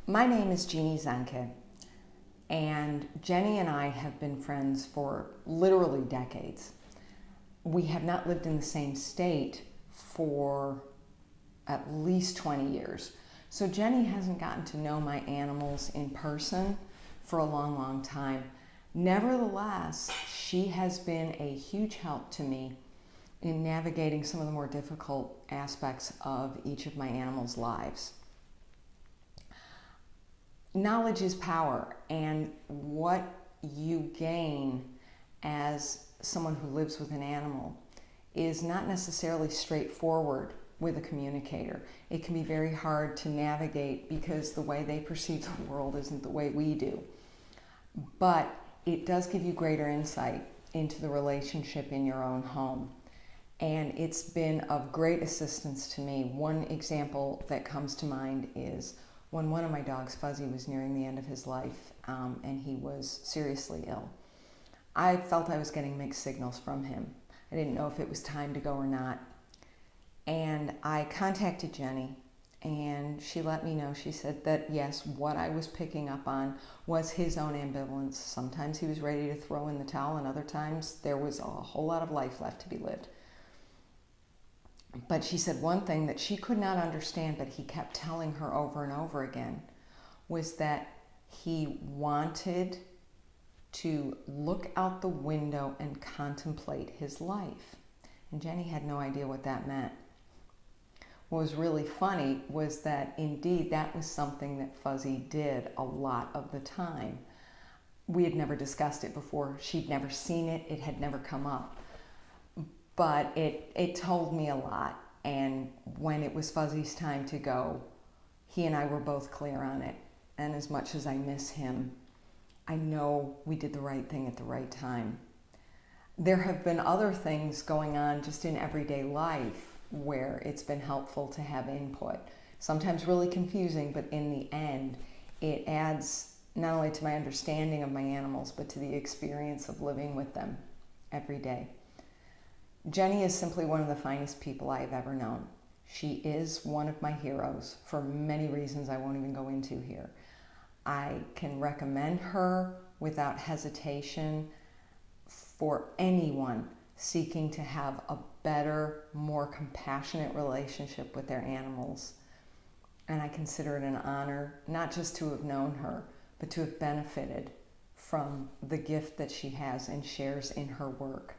My name is Jeannie Zenke, and Jenny and I have been friends for literally decades. We have not lived in the same state for at least 20 years. So Jenny hasn't gotten to know my animals in person for a long, long time. Nevertheless, she has been a huge help to me in navigating some of the more difficult aspects of each of my animals' lives. Knowledge is power, and what you gain as someone who lives with an animal is not necessarily straightforward with a communicator. It can be very hard to navigate because the way they perceive the world isn't the way we do. But it does give you greater insight into the relationship in your own home. And it's been of great assistance to me. One example that comes to mind is when one of my dogs, Fuzzy, was nearing the end of his life and he was seriously ill. I felt I was getting mixed signals from him. I didn't know if it was time to go or not. And I contacted Jenny, and she let me know. She said that yes, what I was picking up on was his own ambivalence. Sometimes he was ready to throw in the towel, and other times there was a whole lot of life left to be lived. But she said one thing that she could not understand, but he kept telling her over and over again, was that he wanted to look out the window and contemplate his life. And Jenny had no idea what that meant. What was really funny was that indeed that was something that Fuzzy did a lot of the time. We had never discussed it before. She'd never seen it. It had never come up. But it told me a lot. And when it was Fuzzy's time to go, he and I were both clear on it. And as much as I miss him, I know we did the right thing at the right time. There have been other things going on just in everyday life where it's been helpful to have input. Sometimes really confusing, but in the end, it adds not only to my understanding of my animals, but to the experience of living with them every day. Jenny is simply one of the finest people I have ever known. She is one of my heroes for many reasons I won't even go into here. I can recommend her without hesitation for anyone seeking to have a better, more compassionate relationship with their animals. And I consider it an honor not just to have known her, but to have benefited from the gift that she has and shares in her work.